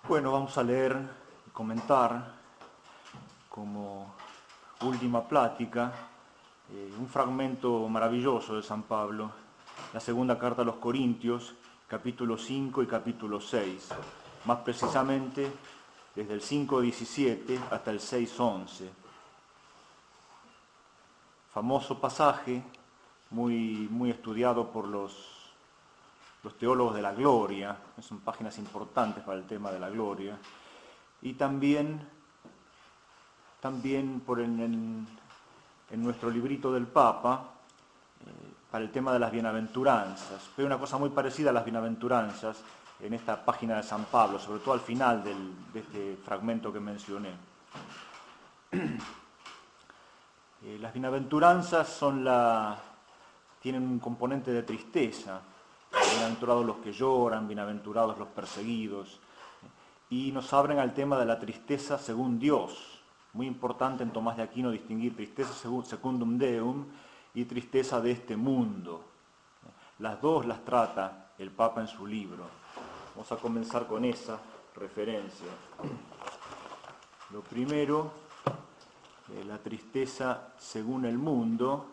Bueno, vamos a leer y comentar como última plática un fragmento maravilloso de San Pablo, la segunda carta a los Corintios, capítulo 5 y capítulo 6, más precisamente desde el 5:17 hasta el 6:11. Famoso pasaje, muy estudiado por los teólogos de la gloria, son páginas importantes para el tema de la gloria, y también en nuestro librito del Papa, para el tema de las bienaventuranzas. Veo una cosa muy parecida a las bienaventuranzas en esta página de San Pablo, sobre todo al final de este fragmento que mencioné. Las bienaventuranzas tienen un componente de tristeza. Bienaventurados los que lloran, bienaventurados los perseguidos. Y nos abren al tema de la tristeza según Dios. Muy importante en Tomás de Aquino distinguir tristeza secundum Deum y tristeza de este mundo. Las dos las trata el Papa en su libro. Vamos a comenzar con esa referencia. Lo primero, la tristeza según el mundo,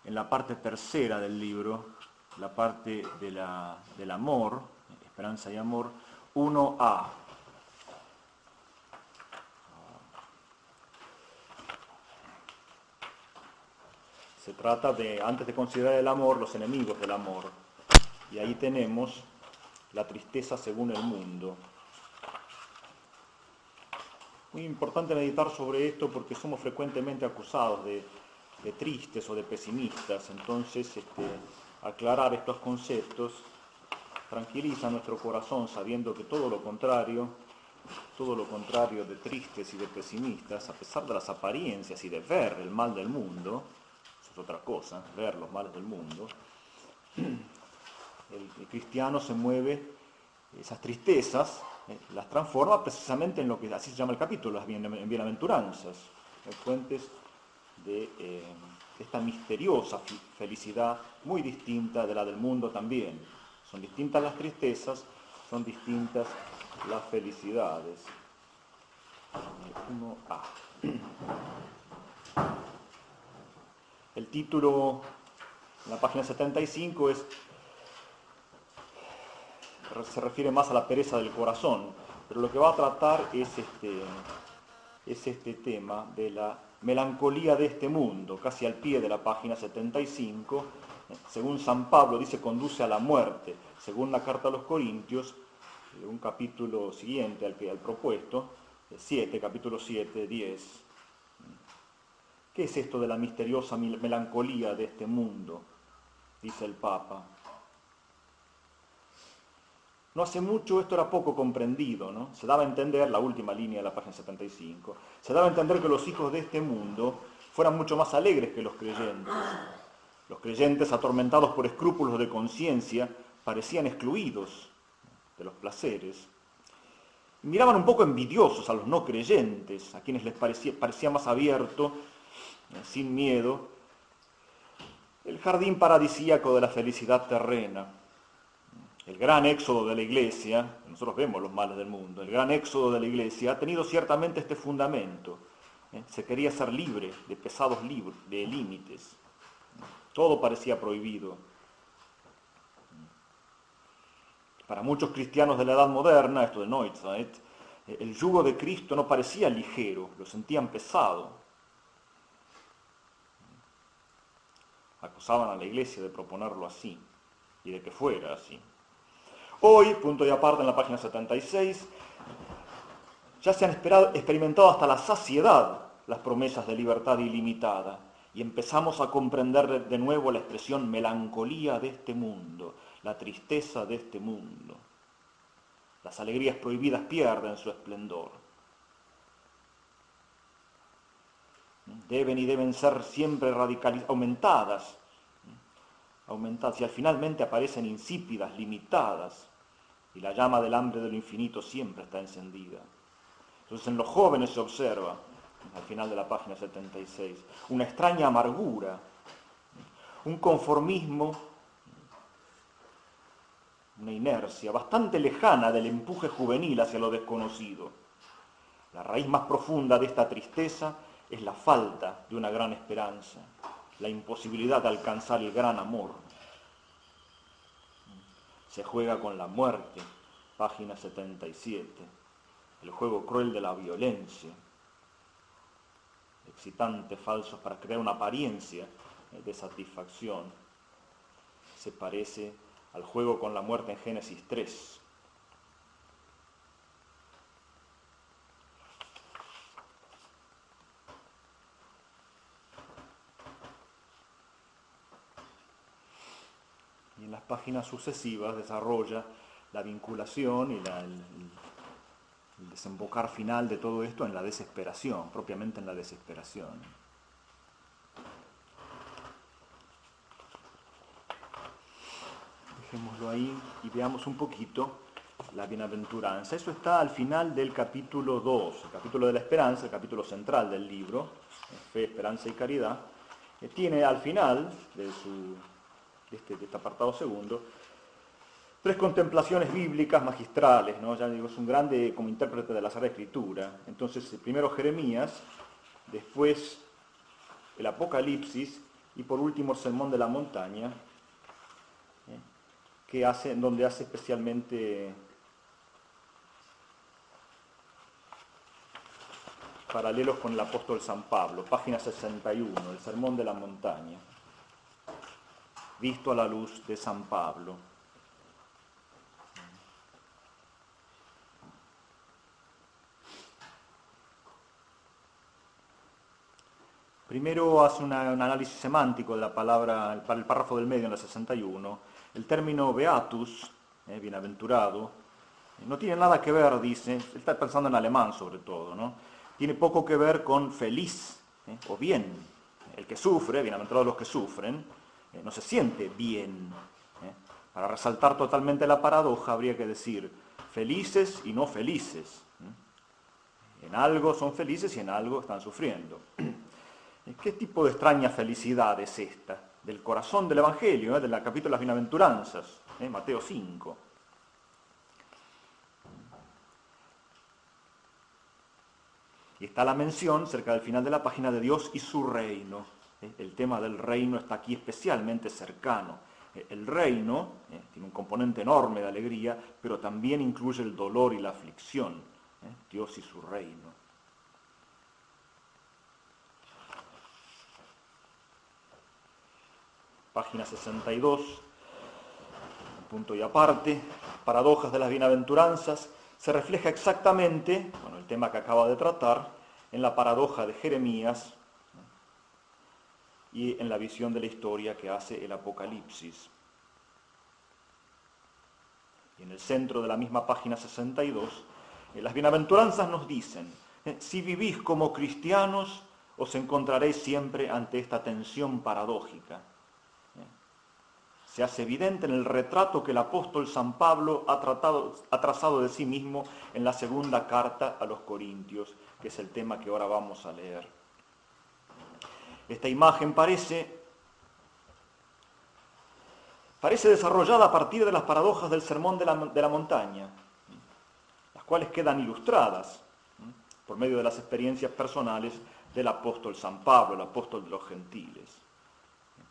en la parte tercera del libro, la parte del amor, esperanza y amor, 1a. Se trata de, antes de considerar el amor, los enemigos del amor. Y ahí tenemos la tristeza según el mundo. Muy importante meditar sobre esto porque somos frecuentemente acusados de tristes o de pesimistas. Entonces, aclarar estos conceptos tranquiliza nuestro corazón sabiendo que todo lo contrario de tristes y de pesimistas, a pesar de las apariencias y de ver el mal del mundo, eso es otra cosa, ver los males del mundo, el cristiano se mueve, esas tristezas, las transforma precisamente en lo que así se llama el capítulo, las bienaventuranzas, fuentes de esta misteriosa felicidad muy distinta de la del mundo también. Son distintas las tristezas, son distintas las felicidades. 1a. El título en la página 75 se refiere más a la pereza del corazón, pero lo que va a tratar es este tema de la melancolía de este mundo, casi al pie de la página 75, según San Pablo dice, conduce a la muerte, según la carta a los Corintios, un capítulo siguiente al propuesto, 7, capítulo 7, 10. ¿Qué es esto de la misteriosa melancolía de este mundo? Dice el Papa. No hace mucho esto era poco comprendido, ¿no? Se daba a entender, la última línea de la página 75, se daba a entender que los hijos de este mundo fueran mucho más alegres que los creyentes. Los creyentes, atormentados por escrúpulos de conciencia, parecían excluidos de los placeres. Miraban un poco envidiosos a los no creyentes, a quienes les parecía más abierto, sin miedo, el jardín paradisíaco de la felicidad terrena. El gran éxodo de la Iglesia, nosotros vemos los males del mundo, el gran éxodo de la Iglesia ha tenido ciertamente este fundamento. Se quería ser libre de pesados de límites. Todo parecía prohibido. Para muchos cristianos de la Edad Moderna, esto de Neuzeit, el yugo de Cristo no parecía ligero, lo sentían pesado. Acusaban a la Iglesia de proponerlo así y de que fuera así. Hoy, punto y aparte en la página 76, ya se han experimentado hasta la saciedad las promesas de libertad ilimitada y empezamos a comprender de nuevo la expresión melancolía de este mundo, la tristeza de este mundo. Las alegrías prohibidas pierden su esplendor. Deben ser siempre aumentadas y finalmente aparecen insípidas, limitadas, y la llama del hambre de lo infinito siempre está encendida. Entonces en los jóvenes se observa, al final de la página 76, una extraña amargura, un conformismo una inercia bastante lejana del empuje juvenil hacia lo desconocido. La raíz más profunda de esta tristeza es la falta de una gran esperanza, la imposibilidad de alcanzar el gran amor. Se juega con la muerte, página 77, el juego cruel de la violencia, excitantes falsos para crear una apariencia de satisfacción. Se parece al juego con la muerte en Génesis 3. Y en las páginas sucesivas desarrolla la vinculación y el desembocar final de todo esto en la desesperación, propiamente en la desesperación. Dejémoslo ahí y veamos un poquito la bienaventuranza. Eso está al final del capítulo 2, el capítulo de la esperanza, el capítulo central del libro, fe, esperanza y caridad. Tiene al final de este apartado segundo 3 contemplaciones bíblicas magistrales, ¿no? Ya digo, es un grande como intérprete de la Sagrada Escritura. Entonces, primero Jeremías, después el Apocalipsis y por último el Sermón de la Montaña, donde hace especialmente paralelos con el apóstol San Pablo, página 61, el Sermón de la Montaña, visto a la luz de San Pablo. Primero hace un análisis semántico de la palabra, para el párrafo del medio en la 61. El término beatus, bienaventurado, no tiene nada que ver, dice, está pensando en alemán sobre todo, ¿no? Tiene poco que ver con feliz o bien. El que sufre, bienaventurados los que sufren, no se siente bien. Para resaltar totalmente la paradoja habría que decir felices y no felices. En algo son felices y en algo están sufriendo. ¿Qué tipo de extraña felicidad es esta? Del corazón del Evangelio, del capítulo de las bienaventuranzas, Mateo 5. Y está la mención, cerca del final de la página, de Dios y su reino. El tema del reino está aquí especialmente cercano. El reino tiene un componente enorme de alegría, pero también incluye el dolor y la aflicción. Dios y su reino. Página 62, punto y aparte, paradojas de las bienaventuranzas, se refleja exactamente, el tema que acaba de tratar, en la paradoja de Jeremías y en la visión de la historia que hace el Apocalipsis. Y en el centro de la misma página 62, las bienaventuranzas nos dicen, si vivís como cristianos, os encontraréis siempre ante esta tensión paradójica. Se hace evidente en el retrato que el apóstol San Pablo ha trazado de sí mismo en la segunda carta a los Corintios, que es el tema que ahora vamos a leer. Esta imagen parece desarrollada a partir de las paradojas del Sermón de la Montaña, las cuales quedan ilustradas por medio de las experiencias personales del apóstol San Pablo, el apóstol de los gentiles.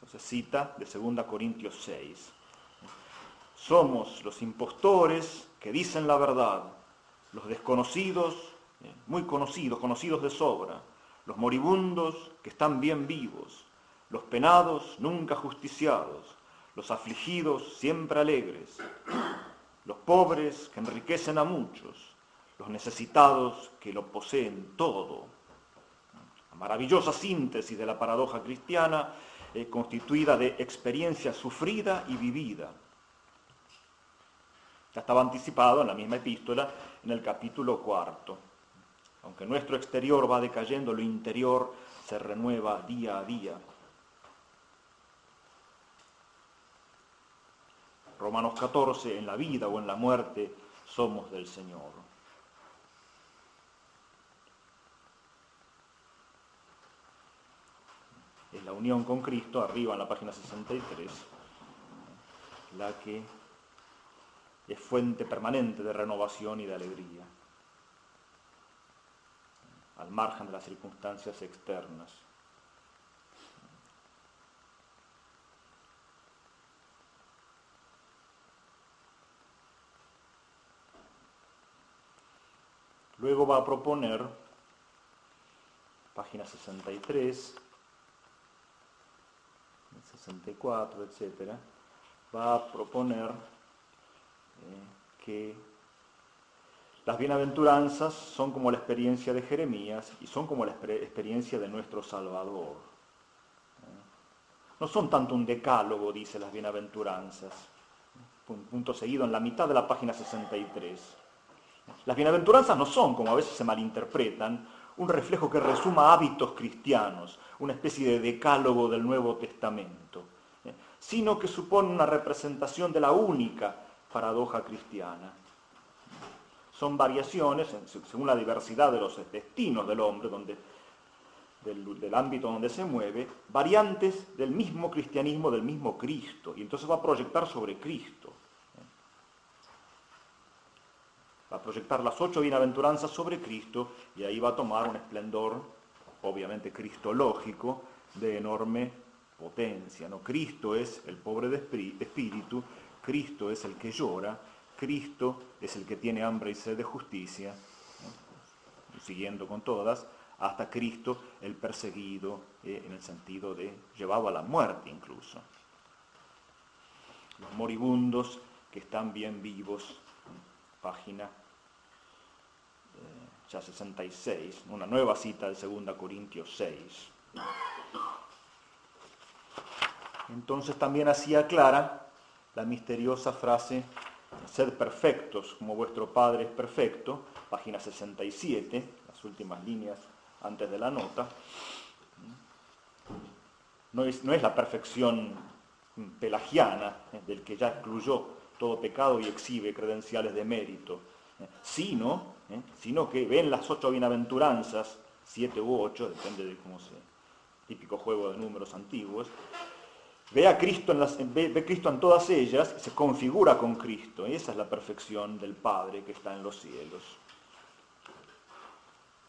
Entonces cita de 2 Corintios 6. Somos los impostores que dicen la verdad, los desconocidos, muy conocidos de sobra, los moribundos que están bien vivos, los penados nunca justiciados, los afligidos siempre alegres, los pobres que enriquecen a muchos, los necesitados que lo poseen todo. La maravillosa síntesis de la paradoja cristiana constituida de experiencia sufrida y vivida. Ya estaba anticipado en la misma epístola, en el capítulo 4. Aunque nuestro exterior va decayendo, lo interior se renueva día a día. Romanos 14, en la vida o en la muerte somos del Señor. Es la unión con Cristo, arriba en la página 63, la que es fuente permanente de renovación y de alegría, al margen de las circunstancias externas. Luego va a proponer, página 63, 64, etc., va a proponer que las bienaventuranzas son como la experiencia de Jeremías y son como la experiencia de nuestro Salvador. No son tanto un decálogo, dice las bienaventuranzas. Punto seguido en la mitad de la página 63. Las bienaventuranzas no son, como a veces se malinterpretan, un reflejo que resuma hábitos cristianos, una especie de decálogo del Nuevo Testamento, sino que supone una representación de la única paradoja cristiana. Son variaciones, según la diversidad de los destinos del hombre, del ámbito donde se mueve, variantes del mismo cristianismo, del mismo Cristo, y entonces va a proyectar sobre Cristo. Va a proyectar las 8 bienaventuranzas sobre Cristo y ahí va a tomar un esplendor, obviamente cristológico, de enorme potencia, ¿no? Cristo es el pobre de espíritu, Cristo es el que llora, Cristo es el que tiene hambre y sed de justicia, ¿no? Siguiendo con todas, hasta Cristo el perseguido, en el sentido de llevado a la muerte incluso. Los moribundos que están bien vivos, página ya 66, una nueva cita de 2 Corintios 6. Entonces también así aclara la misteriosa frase, sed perfectos como vuestro Padre es perfecto, página 67, las últimas líneas antes de la nota. No es la perfección pelagiana, del que ya excluyó todo pecado y exhibe credenciales de mérito, sino que ven las 8 bienaventuranzas, 7 u 8, depende de cómo se... típico juego de números antiguos, ve Cristo en todas ellas y se configura con Cristo, y esa es la perfección del Padre que está en los cielos.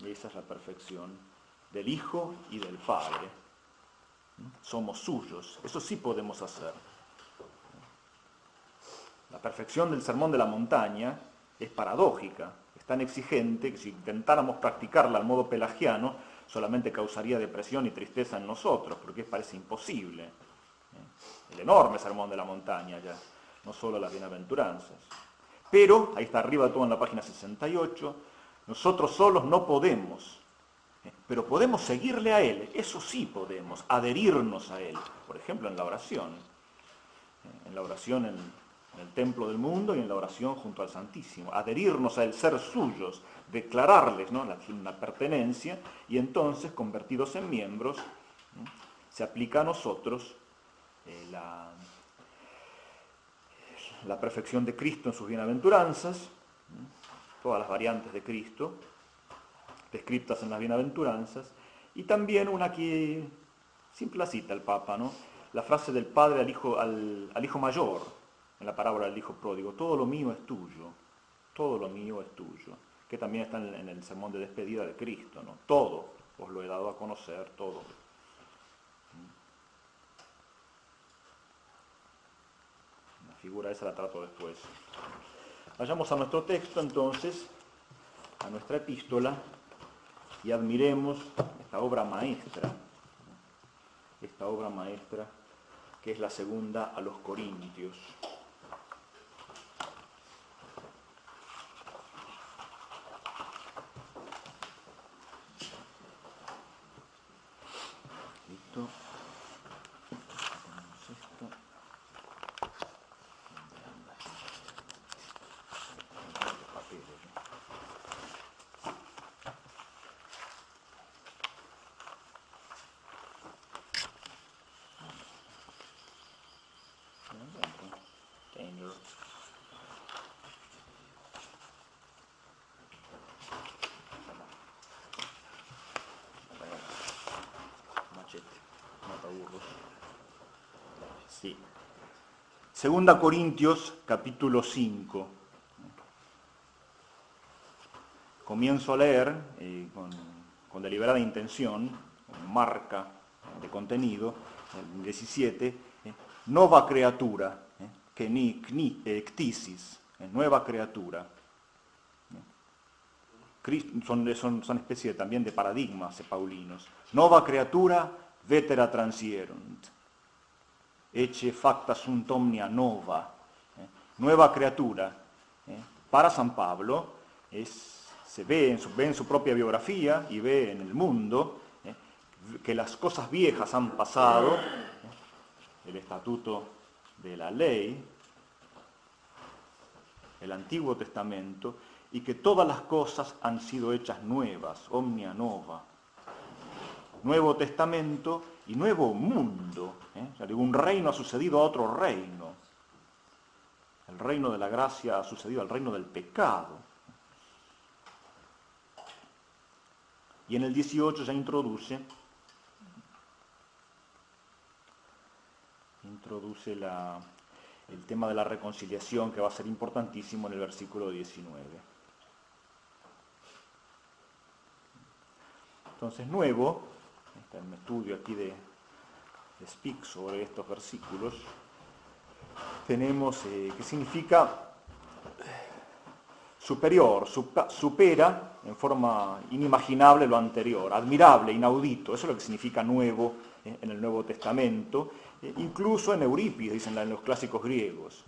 Y esa es la perfección del Hijo y del Padre. Somos suyos, eso sí podemos hacer. La perfección del Sermón de la Montaña es paradójica, es tan exigente que si intentáramos practicarla al modo pelagiano, solamente causaría depresión y tristeza en nosotros, porque parece imposible. El enorme Sermón de la Montaña ya, no solo las bienaventuranzas. Pero, ahí está arriba todo en la página 68, nosotros solos no podemos, pero podemos seguirle a Él, eso sí podemos, adherirnos a Él, por ejemplo en la oración en el templo del mundo y en la oración junto al Santísimo, adherirnos a Él, ser suyos, declararles, ¿no?, la pertenencia, y entonces, convertidos en miembros, se aplica a nosotros la perfección de Cristo en sus bienaventuranzas, todas las variantes de Cristo, descritas en las bienaventuranzas, y también una que simple cita el Papa, ¿no?, la frase del padre al hijo mayor, en la parábola del hijo pródigo, todo lo mío es tuyo, todo lo mío es tuyo, que también está en el sermón de despedida de Cristo, ¿no? Todo os lo he dado a conocer, todo. La figura esa la trato después. Vayamos a nuestro texto entonces, a nuestra epístola, y admiremos esta obra maestra que es la segunda a los Corintios. ¿Listo? Tenemos esto. ¿Dónde anda? Los papeles, ¿no? Taylor. Machete, mataburros. Sí. Segunda Corintios, capítulo 5. Comienzo a leer con deliberada intención, con marca de contenido, el 17, nova creatura, que ni ectisis, nueva criatura. Son especie también de paradigmas paulinos. Nova creatura vetera transierunt. Ecce facta sunt omnia nova. Nueva criatura. Para San Pablo se ve en su propia biografía y ve en el mundo que las cosas viejas han pasado, el estatuto de la ley, el Antiguo Testamento, y que todas las cosas han sido hechas nuevas, omnia nova. Nuevo Testamento y nuevo mundo. Un reino ha sucedido a otro reino. El reino de la gracia ha sucedido al reino del pecado. Y en el 18 ya introduce el tema de la reconciliación, que va a ser importantísimo en el versículo 19. Entonces, nuevo, está en un estudio aquí de Speak sobre estos versículos, tenemos que significa superior, supera en forma inimaginable lo anterior, admirable, inaudito. Eso es lo que significa nuevo en el Nuevo Testamento, incluso en Eurípides, dicen en los clásicos griegos.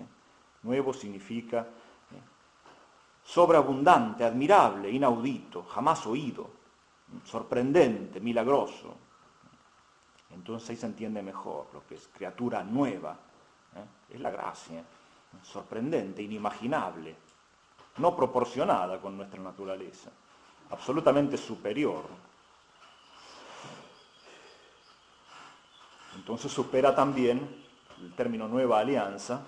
Nuevo significa sobreabundante, admirable, inaudito, jamás oído, sorprendente, milagroso. Entonces ahí se entiende mejor lo que es criatura nueva. Es la gracia, sorprendente, inimaginable, no proporcionada con nuestra naturaleza, absolutamente superior. Entonces supera también el término nueva alianza,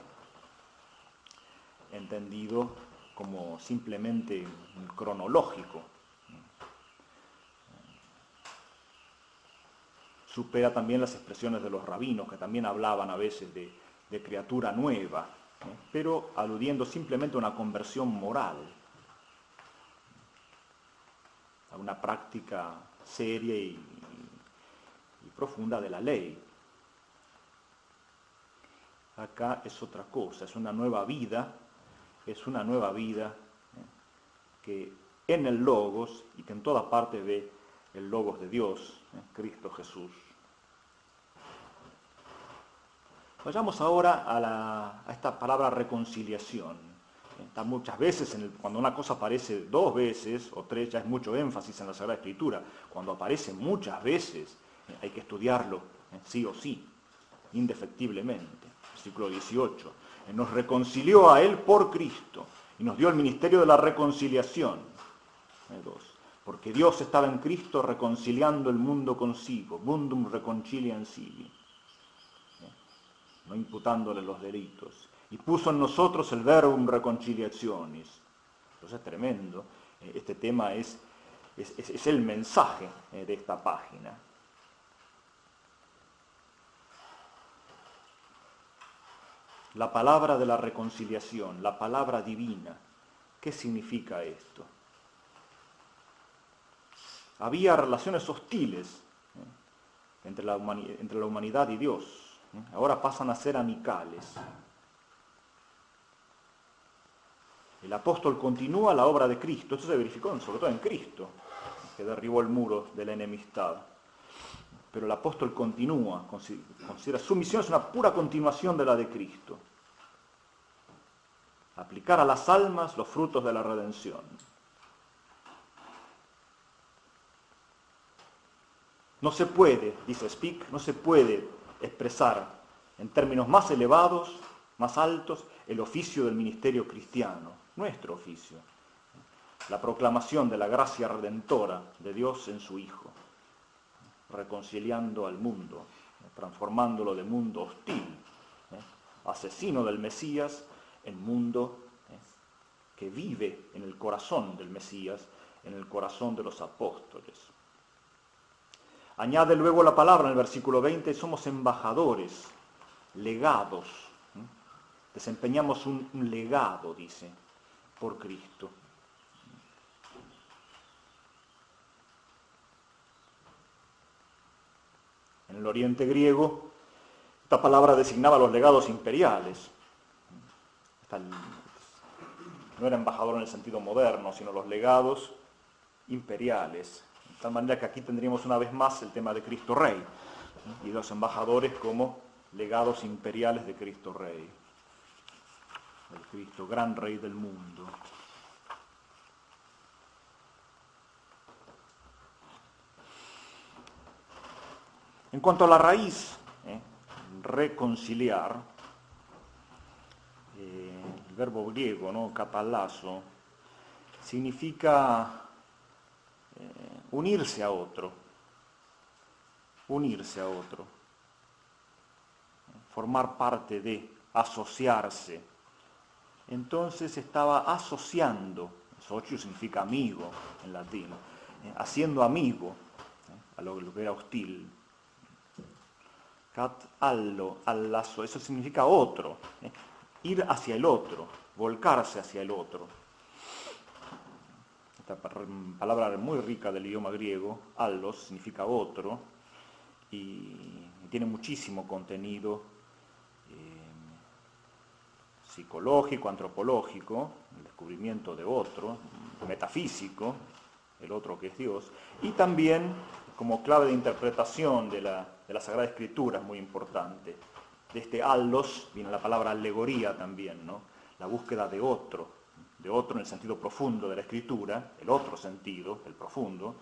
entendido como simplemente cronológico. Supera también las expresiones de los rabinos, que también hablaban a veces de criatura nueva, pero aludiendo simplemente a una conversión moral, a una práctica seria y profunda de la ley. Acá es otra cosa, es una nueva vida que en el Logos, y que en toda parte ve el Logos de Dios, Cristo Jesús. Vayamos ahora a esta palabra reconciliación. Está muchas veces, cuando una cosa aparece 2 veces o 3, ya es mucho énfasis en la Sagrada Escritura. Cuando aparece muchas veces, hay que estudiarlo, sí o sí, indefectiblemente. Versículo 18. Nos reconcilió a Él por Cristo y nos dio el ministerio de la reconciliación. 2. Porque Dios estaba en Cristo reconciliando el mundo consigo, mundum reconciliam sibi, no imputándole los delitos, y puso en nosotros el verbum reconciliationis. Entonces es tremendo, este tema es el mensaje de esta página. La palabra de la reconciliación, la palabra divina, ¿qué significa esto? Había relaciones hostiles entre la humanidad y Dios. Ahora pasan a ser amicales. El apóstol continúa la obra de Cristo. Esto se verificó sobre todo en Cristo, que derribó el muro de la enemistad. Pero el apóstol continúa, considera su misión es una pura continuación de la de Cristo. Aplicar a las almas los frutos de la redención. No se puede, dice Speak, no se puede expresar en términos más elevados, más altos, el oficio del ministerio cristiano, nuestro oficio. La proclamación de la gracia redentora de Dios en su Hijo, reconciliando al mundo, transformándolo de mundo hostil, asesino del Mesías, en mundo que vive en el corazón del Mesías, en el corazón de los apóstoles. Añade luego la palabra en el versículo 20, somos embajadores, legados. Desempeñamos un legado, dice, por Cristo. En el Oriente griego, esta palabra designaba los legados imperiales. No era embajador en el sentido moderno, sino los legados imperiales. De tal manera que aquí tendríamos una vez más el tema de Cristo Rey, y los embajadores como legados imperiales de Cristo Rey, el Cristo, gran Rey del mundo. En cuanto a la raíz, reconciliar, el verbo griego, ¿no? Katallasso, significa unirse a otro, formar parte de, asociarse. Entonces estaba asociando, socio significa amigo en latín, haciendo amigo a lo que era hostil. Cat allo, al lazo, eso significa otro, ir hacia el otro, volcarse hacia el otro. Esta palabra muy rica del idioma griego, allos, significa otro, y tiene muchísimo contenido psicológico, antropológico, el descubrimiento de otro, metafísico, el otro que es Dios, y también como clave de interpretación de la Sagrada Escritura, es muy importante. De este allos viene la palabra alegoría también, ¿no? La búsqueda de otro en el sentido profundo de la Escritura, el otro sentido, el profundo,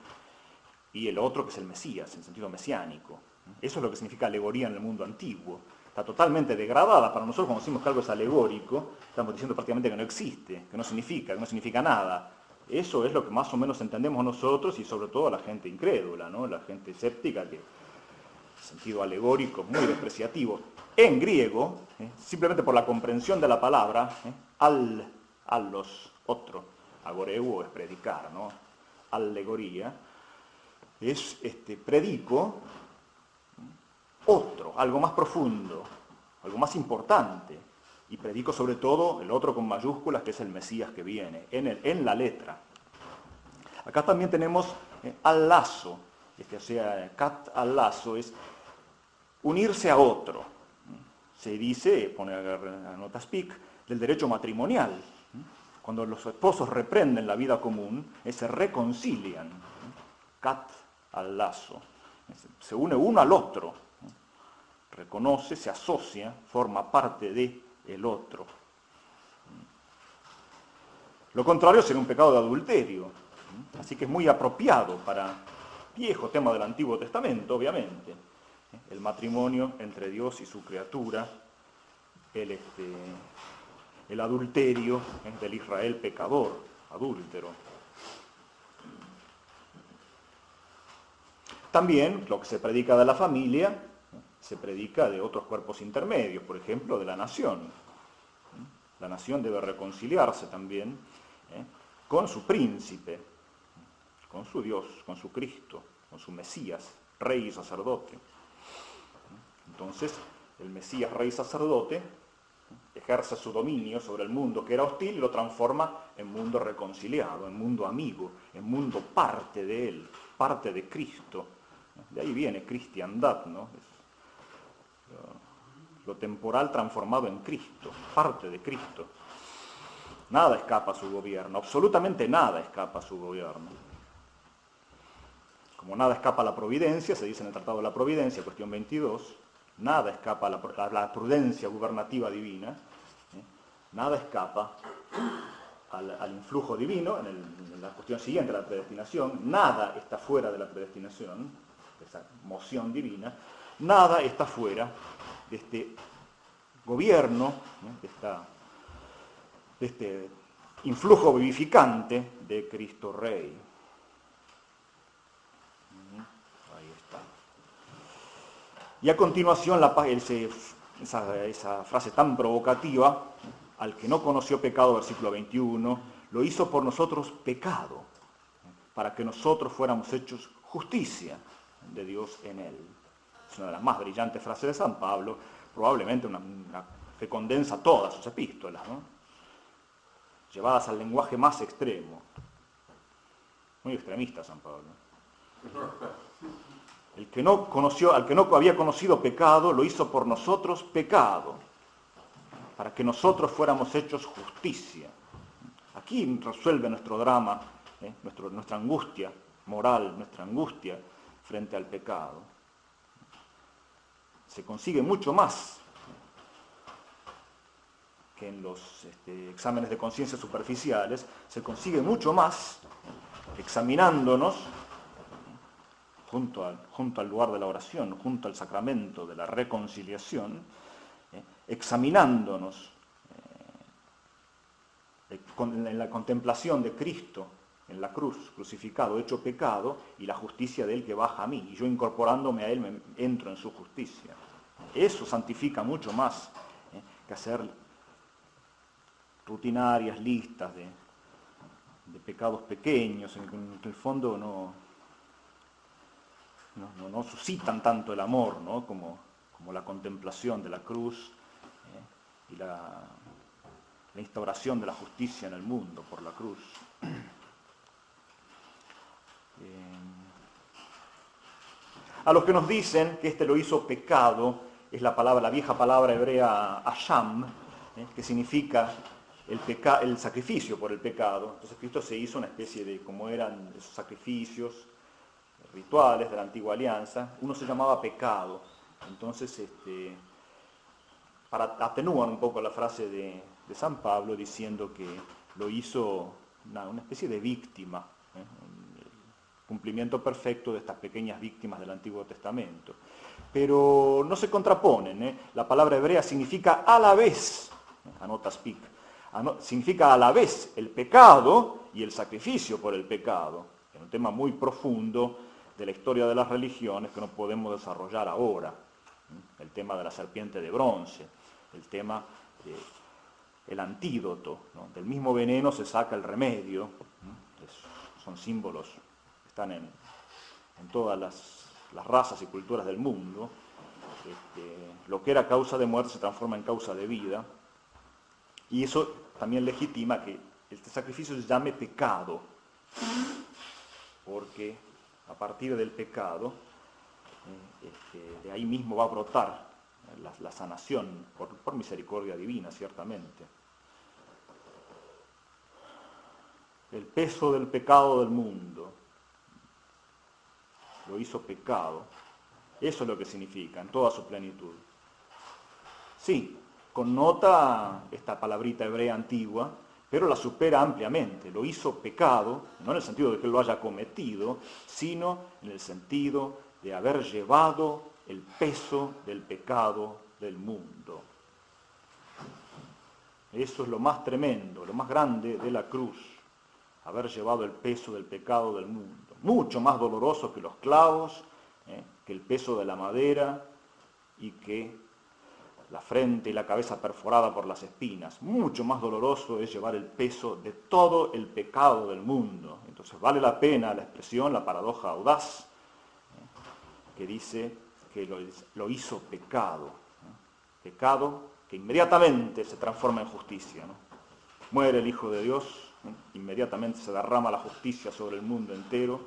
y el otro que es el Mesías, en el sentido mesiánico. Eso es lo que significa alegoría en el mundo antiguo. Está totalmente degradada. Para nosotros, cuando decimos que algo es alegórico, estamos diciendo prácticamente que no existe, que no significa nada. Eso es lo que más o menos entendemos nosotros y sobre todo la gente incrédula, ¿no? La gente escéptica, que el sentido alegórico es muy despreciativo. En griego, simplemente por la comprensión de la palabra, allos, otro, agoreu es predicar, ¿no? Alegoría, es predico otro, algo más profundo, algo más importante. Y predico sobre todo el otro con mayúsculas, que es el Mesías que viene, en la letra. Acá también tenemos al lazo, o sea, cat al lazo es unirse a otro. Se dice, pone a nota Speak, del derecho matrimonial. Cuando los esposos reprenden la vida común, se reconcilian. Cat al lazo. Se une uno al otro. Reconoce, se asocia, forma parte de el otro. Lo contrario sería un pecado de adulterio. Así que es muy apropiado para viejo tema del Antiguo Testamento, obviamente. El matrimonio entre Dios y su criatura, el adulterio del Israel pecador, adúltero. También lo que se predica de la familia, se predica de otros cuerpos intermedios, por ejemplo, de la nación. La nación debe reconciliarse también con su príncipe, con su Dios, con su Cristo, con su Mesías, rey y sacerdote. Entonces, el Mesías, rey y sacerdote, ejerce su dominio sobre el mundo que era hostil y lo transforma en mundo reconciliado, en mundo amigo, en mundo parte de él, parte de Cristo. De ahí viene cristiandad, ¿no? Lo temporal transformado en Cristo, parte de Cristo. Nada escapa a su gobierno, absolutamente nada escapa a su gobierno. Como nada escapa a la providencia, se dice en el Tratado de la Providencia, cuestión 22, nada escapa a la prudencia gubernativa divina, nada escapa al influjo divino, en la cuestión siguiente, la predestinación, nada está fuera de la predestinación, de esa moción divina, nada está fuera de este gobierno, de este influjo vivificante de Cristo Rey. Ahí está. Y a continuación esa frase tan provocativa, al que no conoció pecado, versículo 21, lo hizo por nosotros pecado, para que nosotros fuéramos hechos justicia de Dios en él. Es una de las más brillantes frases de San Pablo, probablemente una que condensa todas sus epístolas, ¿no? Llevadas al lenguaje más extremo. Muy extremista San Pablo. Al que no había conocido pecado, lo hizo por nosotros pecado, para que nosotros fuéramos hechos justicia. Aquí resuelve nuestro drama, nuestra angustia moral, nuestra angustia frente al pecado. Se consigue mucho más que en los exámenes de conciencia superficiales, se consigue mucho más examinándonos junto al lugar de la oración, junto al sacramento de la reconciliación, examinándonos en la contemplación de Cristo en la cruz, crucificado, hecho pecado, y la justicia de Él que baja a mí, y yo incorporándome a Él entro en su justicia. Eso santifica mucho más que hacer rutinarias listas de pecados pequeños, en que el fondo no suscitan tanto el amor, ¿no? como la contemplación de la cruz y la instauración de la justicia en el mundo por la cruz. A los que nos dicen que lo hizo pecado, es la vieja palabra hebrea asham, que significa el sacrificio por el pecado. Entonces Cristo se hizo una especie de, como eran esos sacrificios rituales de la antigua alianza, uno se llamaba pecado. Entonces, para atenuar un poco la frase de San Pablo, diciendo que lo hizo una especie de víctima, el cumplimiento perfecto de estas pequeñas víctimas del Antiguo Testamento. Pero no se contraponen, la palabra hebrea significa a la vez, anota speak, significa a la vez el pecado y el sacrificio por el pecado. Es un tema muy profundo de la historia de las religiones que no podemos desarrollar ahora. El tema de la serpiente de bronce, el tema del antídoto, ¿no? Del mismo veneno se saca el remedio, ¿no? Son símbolos que están en todas las razas y culturas del mundo. Lo que era causa de muerte se transforma en causa de vida, y eso también legitima que este sacrificio se llame pecado, porque a partir del pecado, de ahí mismo va a brotar la sanación por misericordia divina, ciertamente. El peso del pecado del mundo lo hizo pecado. Eso es lo que significa, en toda su plenitud. Sí, connota esta palabrita hebrea antigua, pero la supera ampliamente. Lo hizo pecado, no en el sentido de que lo haya cometido, sino en el sentido de haber llevado el peso del pecado del mundo. Eso es lo más tremendo, lo más grande de la cruz, haber llevado el peso del pecado del mundo. Mucho más doloroso que los clavos, que el peso de la madera y que la frente y la cabeza perforada por las espinas. Mucho más doloroso es llevar el peso de todo el pecado del mundo. Entonces vale la pena la expresión, la paradoja audaz, que dice que lo hizo pecado. Pecado que inmediatamente se transforma en justicia, ¿no? Muere el Hijo de Dios, inmediatamente se derrama la justicia sobre el mundo entero,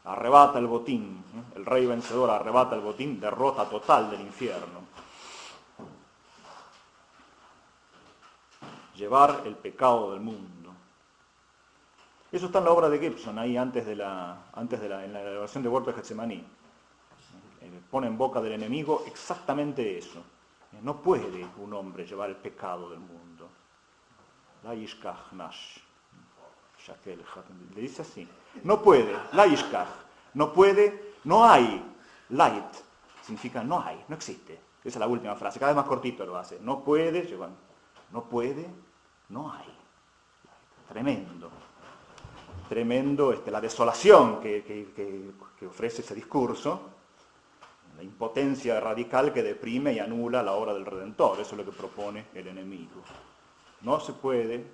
arrebata el botín, el rey vencedor arrebata el botín, derrota total del infierno. Llevar el pecado del mundo. Eso está en la obra de Gibson, ahí en la elaboración de Huerto de Getsemaní. Pone en boca del enemigo exactamente eso. No puede un hombre llevar el pecado del mundo. La yishkach nash. Le dice así. No puede, la yishkach. No puede, no hay. Light significa no hay, no existe. Esa es la última frase, cada vez más cortito lo hace. No puede, no puede, no hay. Tremendo. Tremendo la desolación que ofrece ese discurso, la impotencia radical que deprime y anula la obra del Redentor. Eso es lo que propone el enemigo. No se puede,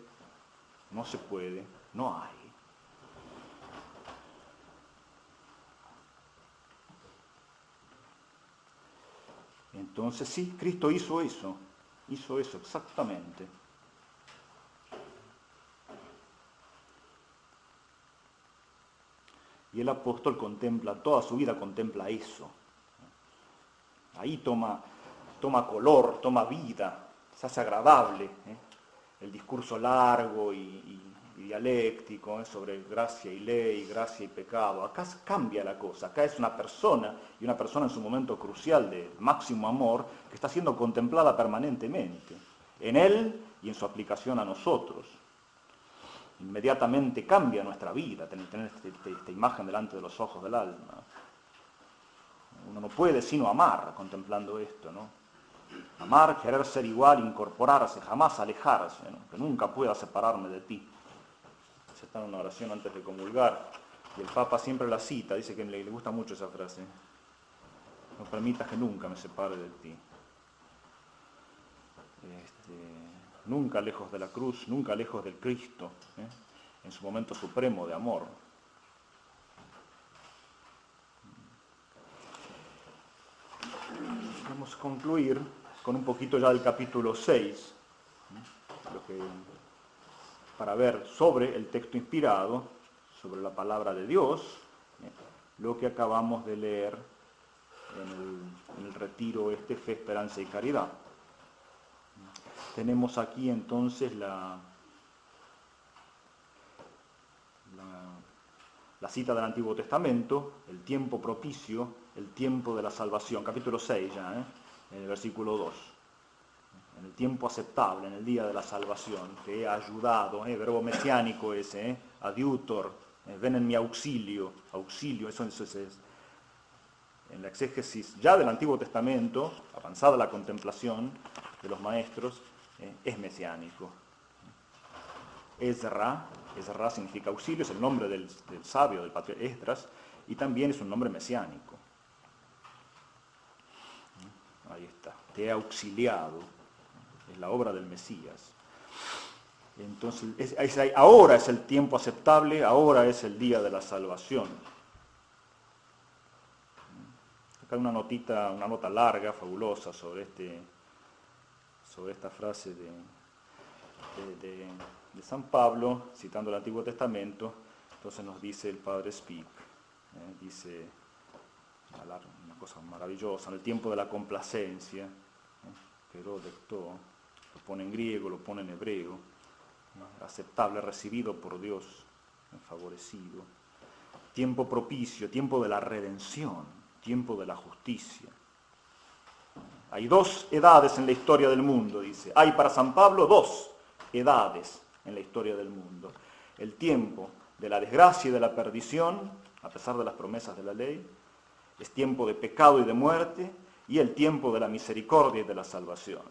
no hay. Entonces sí, Cristo hizo eso. Hizo eso exactamente. Y el apóstol contempla, toda su vida contempla eso. Ahí toma color, toma vida, se hace agradable. El discurso largo y dialéctico sobre gracia y ley, gracia y pecado. Acá cambia la cosa, acá es una persona, y una persona en su momento crucial de máximo amor, que está siendo contemplada permanentemente, en él y en su aplicación a nosotros. Inmediatamente cambia nuestra vida, tener esta imagen delante de los ojos del alma. Uno no puede sino amar contemplando esto, ¿no? Amar, querer ser igual, incorporarse, jamás alejarse, ¿no? Que nunca pueda separarme de ti. Se está en una oración antes de comulgar, y el Papa siempre la cita, dice que le gusta mucho esa frase. No permitas que nunca me separe de ti. Nunca lejos de la cruz, nunca lejos del Cristo, en su momento supremo de amor. Vamos a concluir con un poquito ya del capítulo 6, para ver sobre el texto inspirado, sobre la palabra de Dios, lo que acabamos de leer en el retiro Fe, Esperanza y Caridad. Tenemos aquí entonces la cita del Antiguo Testamento, el tiempo propicio, el tiempo de la salvación, capítulo 6 ya, en el versículo 2. En el tiempo aceptable, en el día de la salvación, que ha ayudado, verbo mesiánico ese, adiutor, ven en mi auxilio, eso es en la exégesis ya del Antiguo Testamento, avanzada la contemplación de los maestros, es mesiánico. Ezra significa auxilio, es el nombre del sabio, del patriarca Esdras, y también es un nombre mesiánico. Ahí está, te he auxiliado, es la obra del Mesías. Entonces, ahora es el tiempo aceptable, ahora es el día de la salvación. Acá hay una nota larga, fabulosa, sobre esta frase de San Pablo, citando el Antiguo Testamento. Entonces nos dice el padre Spik, dice una cosa maravillosa, en el tiempo de la complacencia, pero lo pone en griego, lo pone en hebreo, aceptable, recibido por Dios, favorecido, tiempo propicio, tiempo de la redención, tiempo de la justicia. Hay dos edades en la historia del mundo, dice. Hay para San Pablo dos edades en la historia del mundo. El tiempo de la desgracia y de la perdición, a pesar de las promesas de la ley, es tiempo de pecado y de muerte, y el tiempo de la misericordia y de la salvación.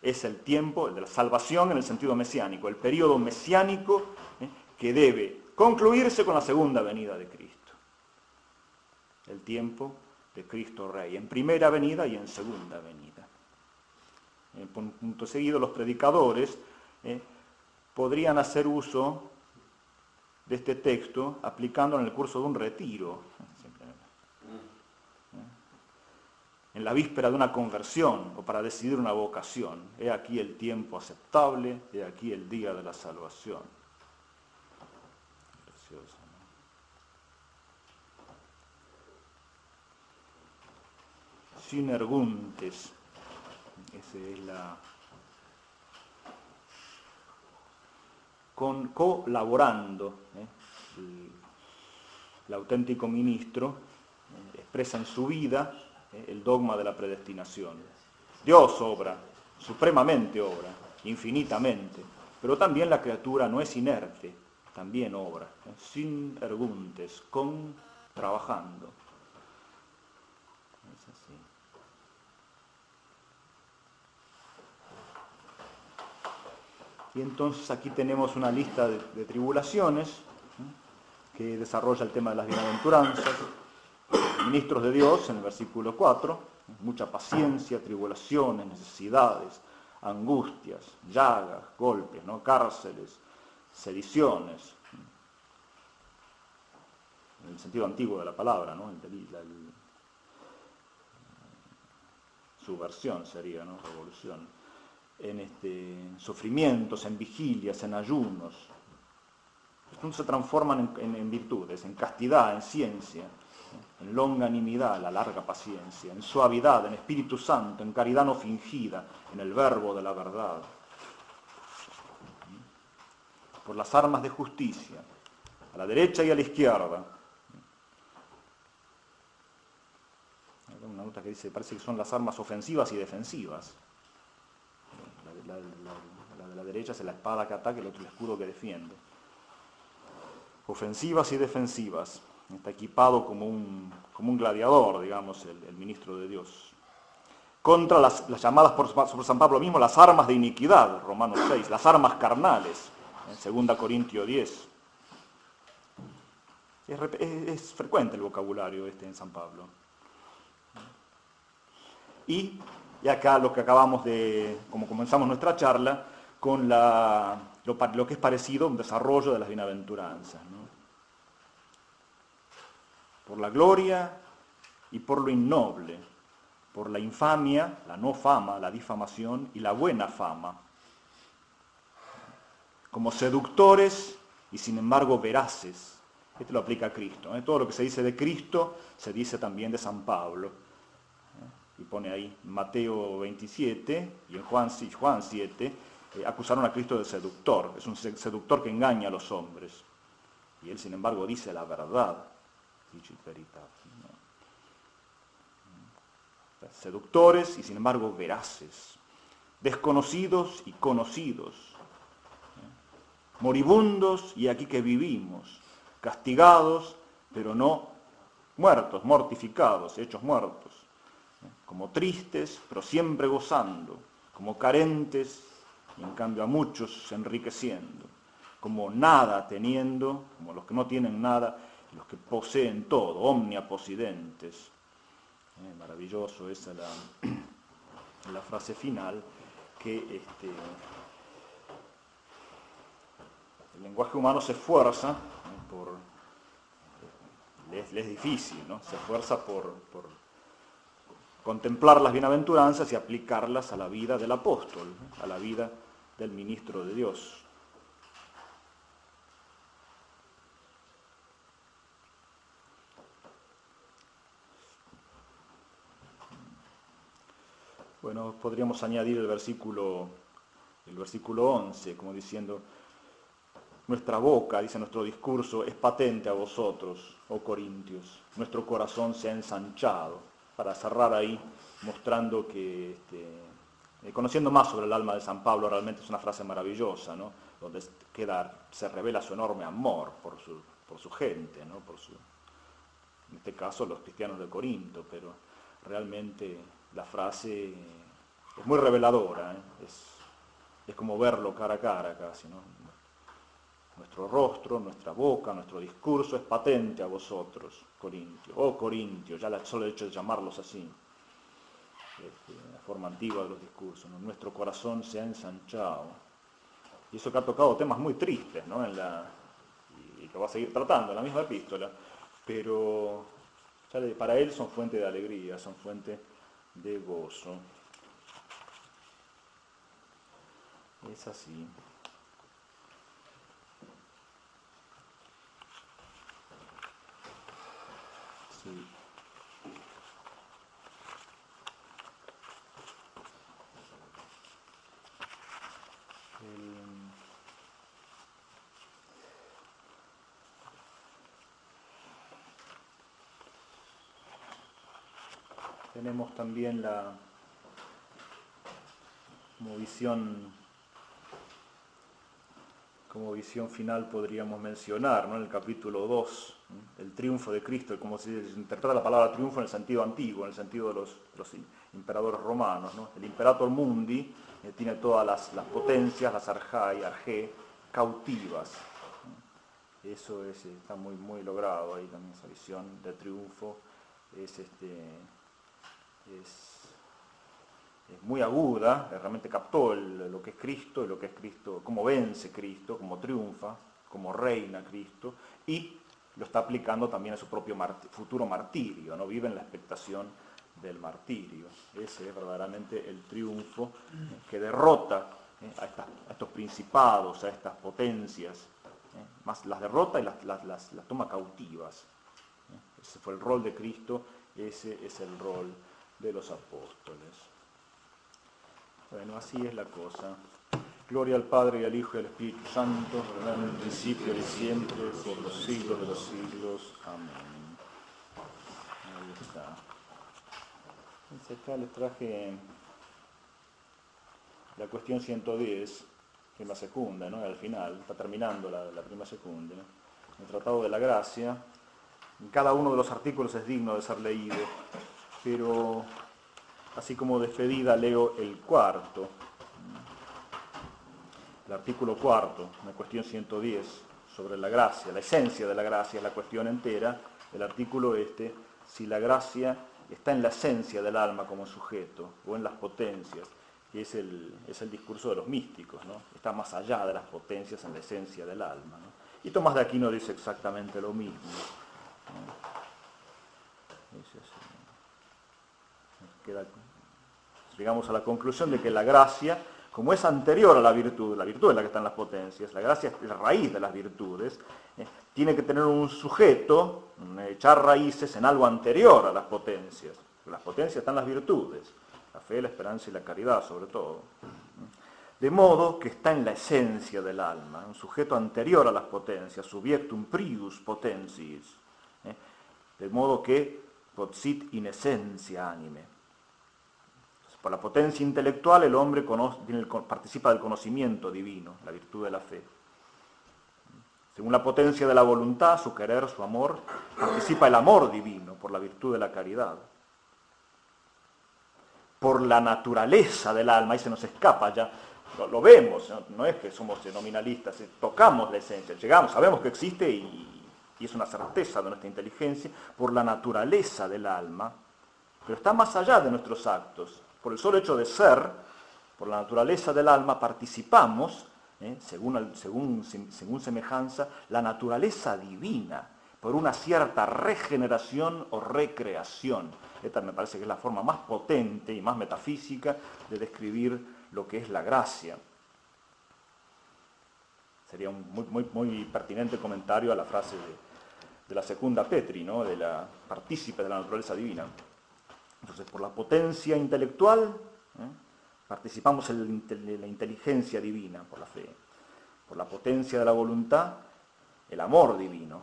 Es el tiempo de la salvación en el sentido mesiánico, el periodo mesiánico que debe concluirse con la segunda venida de Cristo. El tiempo de Cristo Rey, en primera venida y en segunda venida. Por un punto seguido, los predicadores podrían hacer uso de este texto aplicándolo en el curso de un retiro, en la víspera de una conversión o para decidir una vocación. He aquí el tiempo aceptable, he aquí el día de la salvación. Precioso, ¿no? Synerguntes, esa es colaborando, el auténtico ministro expresa en su vida el dogma de la predestinación. Dios obra, supremamente obra, infinitamente, pero también la criatura no es inerte, también obra, sin erguntes, trabajando. Es así. Y entonces aquí tenemos una lista de tribulaciones que desarrolla el tema de las bienaventuranzas. Ministros de Dios, en el versículo 4, mucha paciencia, tribulaciones, necesidades, angustias, llagas, golpes, ¿no? Cárceles, sediciones, en el sentido antiguo de la palabra, ¿no? subversión sería, ¿no? Revolución, en sufrimientos, en vigilias, en ayunos. Entonces se transforman en virtudes, en castidad, en ciencia, en longanimidad, la larga paciencia, en suavidad, en Espíritu Santo, en caridad no fingida, en el verbo de la verdad. Por las armas de justicia, a la derecha y a la izquierda. Hay una nota que dice, parece que son las armas ofensivas y defensivas. La de la derecha es la espada que ataca, el otro el escudo que defiende. Ofensivas y defensivas. Está equipado como un gladiador, digamos, el ministro de Dios. Contra las llamadas por San Pablo mismo las armas de iniquidad, Romanos 6, las armas carnales, en 2 Corintios 10. Es frecuente el vocabulario en San Pablo. Y acá lo que acabamos de, como comenzamos nuestra charla, con lo que es parecido a un desarrollo de las bienaventuranzas, ¿no? Por la gloria y por lo innoble, por la infamia, la no fama, la difamación y la buena fama. Como seductores y sin embargo veraces. Esto lo aplica a Cristo, ¿eh? Todo lo que se dice de Cristo se dice también de San Pablo. Y pone ahí Mateo 27 y en Juan 7, acusaron a Cristo de seductor. Es un seductor que engaña a los hombres. Y él sin embargo dice la verdad. Dicit veritas, ¿no? Seductores y sin embargo veraces. Desconocidos y conocidos. Moribundos y aquí que vivimos, castigados, pero no muertos, mortificados, hechos muertos, como tristes, pero siempre gozando, como carentes, y en cambio a muchos enriqueciendo, como nada teniendo, como los que no tienen nada, y los que poseen todo, omnia possidentes. Maravilloso, esa es la frase final, que el lenguaje humano se esfuerza, le es difícil, ¿no? Se esfuerza por contemplar las bienaventuranzas y aplicarlas a la vida del apóstol, ¿no? A la vida del ministro de Dios. Bueno, podríamos añadir el versículo 11, como diciendo, nuestra boca, dice nuestro discurso, es patente a vosotros, oh Corintios, nuestro corazón se ha ensanchado, para cerrar ahí, mostrando que, conociendo más sobre el alma de San Pablo, realmente es una frase maravillosa, ¿no? Donde se revela su enorme amor por su gente, ¿no? En este caso los cristianos de Corinto, pero realmente la frase es muy reveladora, ¿eh? Es como verlo cara a cara casi, ¿no? Nuestro rostro, nuestra boca, nuestro discurso es patente a vosotros, Corintios. Oh Corintios, ya solo el hecho de llamarlos así, la forma antigua de los discursos, ¿no? Nuestro corazón se ha ensanchado. Y eso que ha tocado temas muy tristes, ¿no? Y que va a seguir tratando en la misma epístola, pero ya para él son fuente de alegría, son fuente de gozo. Es así. Sí. Tenemos también como visión final podríamos mencionar, ¿no? En el capítulo 2, ¿no? El triunfo de Cristo, como se interpreta la palabra triunfo en el sentido antiguo, en el sentido de los imperadores romanos, ¿no? El imperator mundi tiene todas las potencias, las argé, cautivas, ¿no? Eso está muy, muy logrado ahí también, esa visión de triunfo es muy aguda, realmente captó lo que es Cristo, y lo que es Cristo, cómo vence Cristo, cómo triunfa, cómo reina Cristo, y lo está aplicando también a su propio futuro martirio, ¿no? Vive en la expectación del martirio. Ese es verdaderamente el triunfo que derrota a estos principados, a estas potencias, más las derrota y las toma cautivas. Ese fue el rol de Cristo, ese es el rol de los apóstoles. Bueno, así es la cosa. Gloria al Padre, y al Hijo, y al Espíritu Santo, en el principio y siempre, por los siglos de los siglos. Amén. Ahí está. Entonces acá les traje la cuestión 110, que es la segunda, ¿no? Al final, está terminando la prima secunda, ¿no? El Tratado de la Gracia. Cada uno de los artículos es digno de ser leído, pero así como despedida leo el cuarto. El artículo cuarto, la cuestión 110, sobre la gracia, la esencia de la gracia es la cuestión entera. El artículo si la gracia está en la esencia del alma como sujeto, o en las potencias, que es el discurso de los místicos, ¿no? Está más allá de las potencias en la esencia del alma, ¿no? Y Tomás de Aquino dice exactamente lo mismo, ¿no? Llegamos a la conclusión de que la gracia, como es anterior a la virtud es la que está en las potencias, la gracia es la raíz de las virtudes, tiene que tener un sujeto, echar raíces en algo anterior a las potencias. Las potencias están las virtudes, la fe, la esperanza y la caridad sobre todo. De modo que está en la esencia del alma, un sujeto anterior a las potencias, subjectum prius potentiis. De modo que posit in essentia anime. Por la potencia intelectual el hombre participa del conocimiento divino, la virtud de la fe. Según la potencia de la voluntad, su querer, su amor, participa el amor divino por la virtud de la caridad. Por la naturaleza del alma, ahí se nos escapa ya, lo vemos, no es que somos nominalistas, tocamos la esencia, llegamos, sabemos que existe y es una certeza de nuestra inteligencia, por la naturaleza del alma, pero está más allá de nuestros actos. Por el solo hecho de ser, por la naturaleza del alma, participamos, según semejanza, la naturaleza divina, por una cierta regeneración o recreación. Esta me parece que es la forma más potente y más metafísica de describir lo que es la gracia. Sería un muy pertinente comentario a la frase de la Secunda Petri, ¿no? De la partícipe de la naturaleza divina. Entonces, por la potencia intelectual, participamos en la inteligencia divina, por la fe. Por la potencia de la voluntad, el amor divino.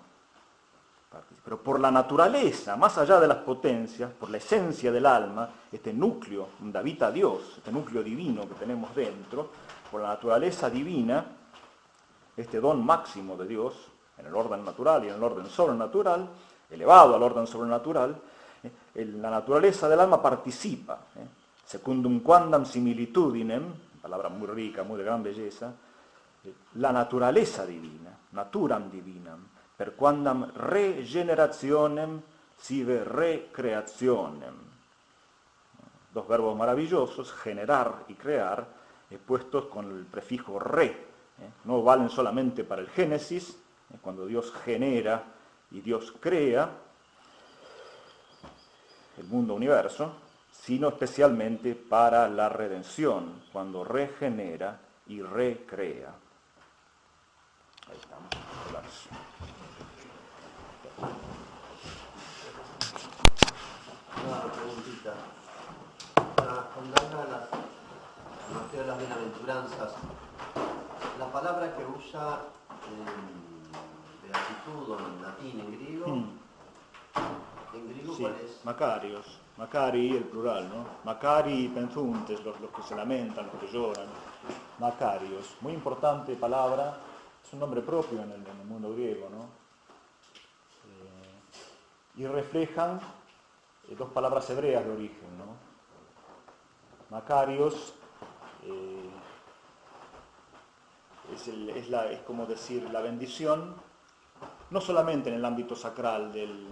Pero por la naturaleza, más allá de las potencias, por la esencia del alma, este núcleo, donde habita Dios, este núcleo divino que tenemos dentro, por la naturaleza divina, este don máximo de Dios, en el orden natural y en el orden sobrenatural, elevado al orden sobrenatural, la naturaleza del alma participa, secundum quandam similitudinem, palabra muy rica, muy de gran belleza, la naturaleza divina, naturam divinam, per quandam regenerationem sive recreationem. Dos verbos maravillosos, generar y crear, puestos con el prefijo re. No valen solamente para el Génesis, cuando Dios genera y Dios crea el mundo universo, sino especialmente para la redención, cuando regenera y recrea. Ahí estamos. Una preguntita. Cuando habla de Mateo de las Bienaventuranzas, la palabra que usa en beatitud o en latín, en griego, Sí, ¿cuál es? Macarios, Macari el plural, ¿no? Macari pensuntes, los que se lamentan, los que lloran. Macarios, muy importante palabra, es un nombre propio en el mundo griego, ¿no? Y reflejan dos palabras hebreas de origen, ¿no? Macarios es como decir la bendición, no solamente en el ámbito sacral del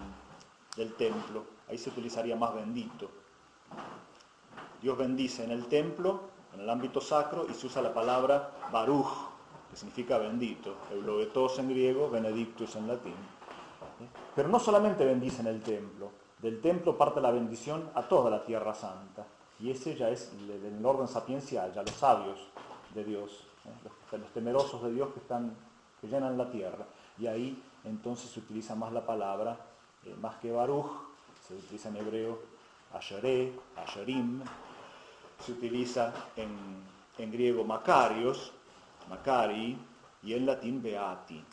templo, ahí se utilizaría más bendito. Dios bendice en el templo, en el ámbito sacro, y se usa la palabra baruch, que significa bendito, eulogetos en griego, benedictus en latín. Pero no solamente bendice en el templo, Del templo parte la bendición a toda la tierra santa. Y ese ya es el orden sapiencial, ya los sabios de Dios, los temerosos de Dios que llenan la tierra. Y ahí entonces se utiliza más la palabra, más que Baruch, se utiliza en hebreo Asheré, Asherim, se utiliza en griego Makarios, Makari, y en latín Beati.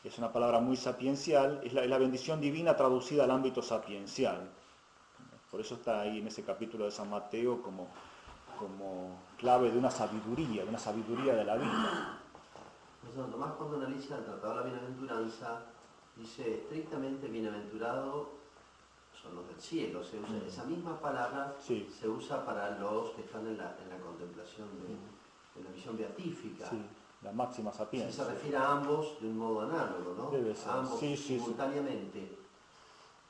Es una palabra muy sapiencial, es la bendición divina traducida al ámbito sapiencial. Por eso está ahí en ese capítulo de San Mateo como clave de una sabiduría de la vida. Santo Tomás, cuando analiza el Tratado de la Bienaventuranza, dice estrictamente bienaventurado son los del cielo. Se usa, esa misma palabra sí. Se usa para los que están en la contemplación de la visión beatífica. Sí, la máxima sapiencia. Se refiere a ambos de un modo análogo, ¿no? Debe ser. Ambos sí, simultáneamente. Sí.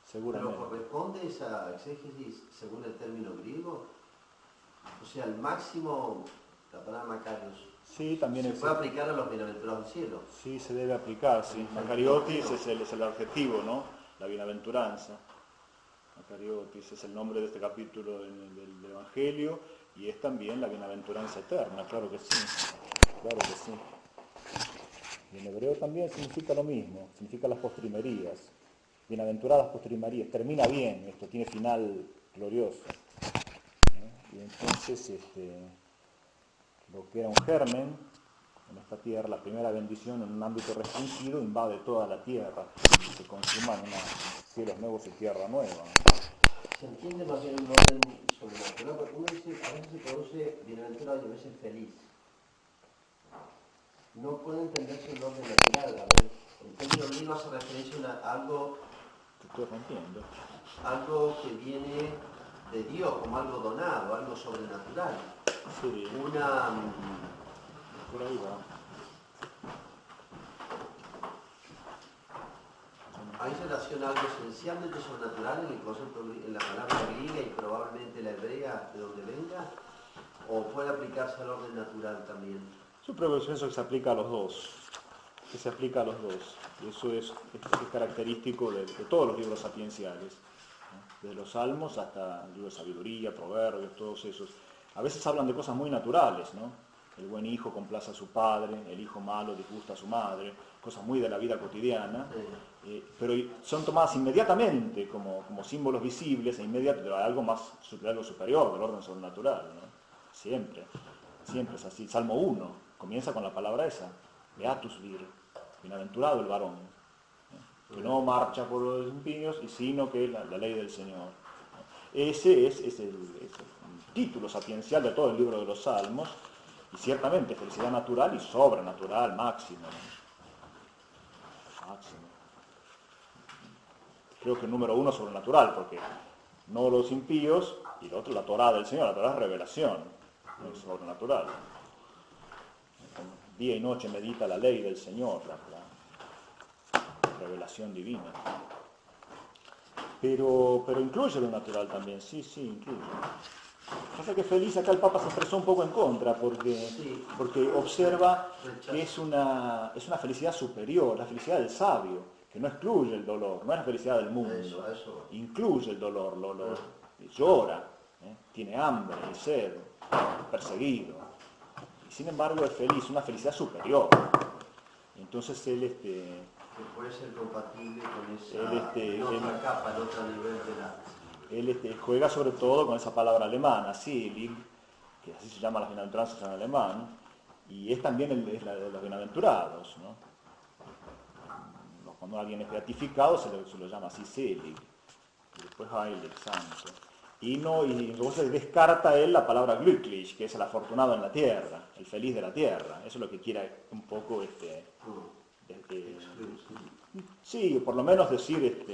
Seguramente. ¿Pero corresponde esa exégesis según el término griego? O sea, el máximo, la palabra Macarios, sí, también ¿se puede aplicar a los bienaventurados del cielo? Sí, se debe aplicar, sí. Macariotis es el adjetivo, ¿no? La bienaventuranza. Macariotis es el nombre de este capítulo del Evangelio y es también la bienaventuranza eterna, claro que sí. Claro que sí. Y en hebreo también significa lo mismo, significa las postrimerías. Bienaventuradas postrimerías, termina bien, esto tiene final glorioso. Y entonces lo que era un germen en esta tierra, la primera bendición en un ámbito restringido, invade toda la tierra y se consuma en cielos nuevos y tierra nueva. Se entiende más bien un orden sobrenatural, porque uno dice, a veces se produce bienaventurado y a veces feliz. No puede entenderse un orden natural. A ver, el término divino hace referencia a algo, algo que viene de Dios, como algo donado, algo sobrenatural. Sí. Por ahí va. ¿Hay relación algo esencialmente sobrenatural en el concepto, en la palabra griega y probablemente la hebrea de donde venga? ¿O puede aplicarse al orden natural también? Yo creo que eso se aplica a los dos. Que se aplica a los dos. Y eso es característico de todos los libros sapienciales. Desde los Salmos hasta el libro de Sabiduría, Proverbios, todos esos. A veces hablan de cosas muy naturales, ¿no? El buen hijo complace a su padre, el hijo malo disgusta a su madre, cosas muy de la vida cotidiana, pero son tomadas inmediatamente como símbolos visibles e inmediatos de algo superior, del orden sobrenatural, ¿no? Siempre es así. Salmo 1 comienza con la palabra esa, Beatus vir, bienaventurado el varón, que no marcha por los impíos, sino que la ley del Señor. Ese es el título sapiencial de todo el libro de los Salmos, y ciertamente felicidad natural y sobrenatural, máximo. Máximo. Creo que el número 1 es sobrenatural, porque no los impíos, y el otro la Torá del Señor. La Torá es revelación, no es sobrenatural. Día y noche medita la ley del Señor, la revelación divina. Pero incluye lo natural también, sí, incluye. Pasa que feliz, acá el Papa se expresó un poco en contra, porque observa que es una felicidad superior, la felicidad del sabio, que no excluye el dolor, no es la felicidad del mundo, incluye el dolor, llora, tiene hambre, sed, perseguido, y sin embargo es feliz, una felicidad superior. Entonces él que puede ser compatible con esa otra capa, el otro nivel de la... Él juega sobre todo con esa palabra alemana, selig, que así se llama las bienaventuranzas en alemán, y es también es la de los bienaventurados, ¿no? Cuando alguien es beatificado se lo llama así selig, y después heilig, santo. Y entonces descarta él la palabra glücklich, que es el afortunado en la tierra, el feliz de la tierra. Eso es lo que quiere un poco sí, por lo menos decir